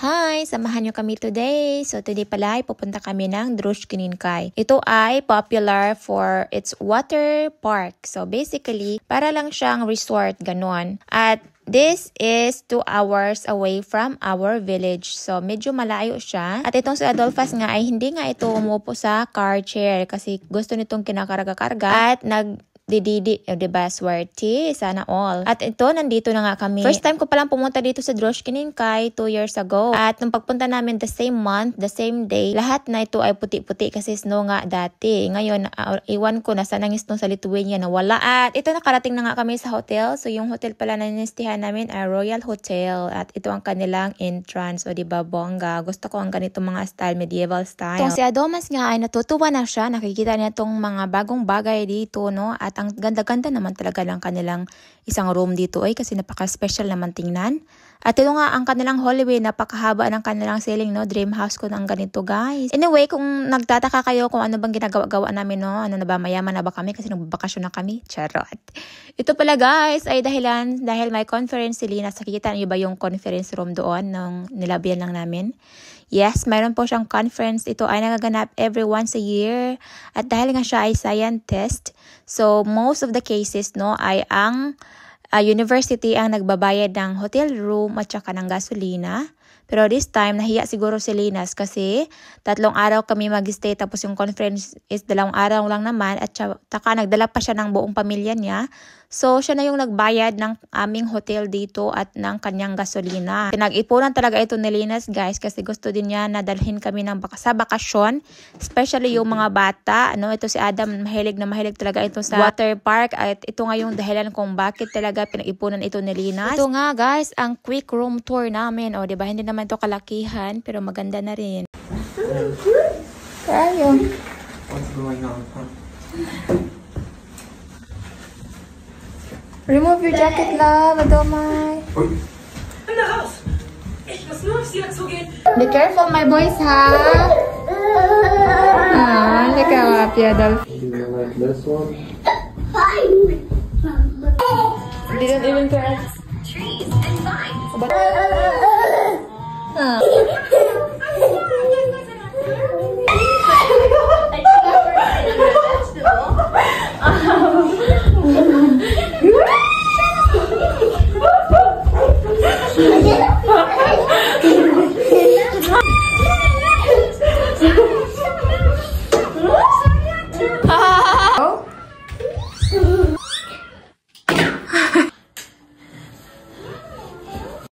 Hi! Samahan nyo kami today. So today pala ay pupunta kami ng Drushkininkay. Ito ay popular for its water park. So basically, para lang siyang resort, ganon. At this is 2 hours away from our village. So medyo malayo siya. At itong si Adolphus nga ay hindi nga ito umupo sa car chair kasi gusto nitong kinakarga-karga at diba, swerte, sana all. At ito, nandito na nga kami. First time ko palang pumunta dito sa Drushkininkay 2 years ago. At nung pagpunta namin the same month, the same day, lahat na ito ay puti-puti kasi snow nga dati. Ngayon, iwan ko na sana ng snow sa Lithuania na wala. At ito, nakarating na nga kami sa hotel. So yung hotel pala na ninistihan namin ay Royal Hotel. At ito ang kanilang entrance. O diba, bongga. Gusto ko ang ganito mga style, medieval style. Itong si Adomas nga ay natutuwa na siya. Nakikita niya itong mga bagong bagay dito, no? At ang ganda-ganda naman talaga lang kanilang isang room dito ay kasi napaka-special naman tingnan. At ito nga ang kanilang hallway, napakahaba ng kanilang ceiling, no? Dream house ko ng ganito, guys. Anyway, kung nagtataka kayo kung ano bang ginagawa-gawa namin, no? Ano na ba, mayaman na ba kami kasi nagbabakasyon na kami? Charot. Ito pala, guys, ay dahil may conference si Lina. Nakikita niyo ba yung conference room doon nung nilabihan lang namin? Yes, mayroon po siyang conference. Ito ay nagaganap every once a year. At dahil nga siya ay scientist, so most of the cases, no, ay ang university ang nagbabayad ng hotel room at saka ng gasolina. Pero this time, nahiya siguro si Linas kasi 3 araw kami mag-stay tapos yung conference is 2 araw lang naman at saka nagdala pa siya ng buong pamilya niya. So, siya na yung nagbayad ng aming hotel dito at ng kanyang gasolina. Pinag-ipunan talaga ito ni Linas, guys, kasi gusto din niya na dalhin kami sa bakasyon. Especially yung mga bata. Ano, ito si Adam, mahilig talaga ito sa water park. At ito nga yung dahilan kung bakit talaga pinag-ipunan ito ni Linas. Ito nga, guys, ang quick room tour namin. O, diba, hindi naman ito kalakihan, pero maganda na rin. Kayo. What's going on? Remove your jacket, love. Adomay. In the house. Ich muss nur auf sie zugehen. Be careful, my boys, ha? Look how happy Adolf. Do you like this one? Didn't even care. Trees and vines. But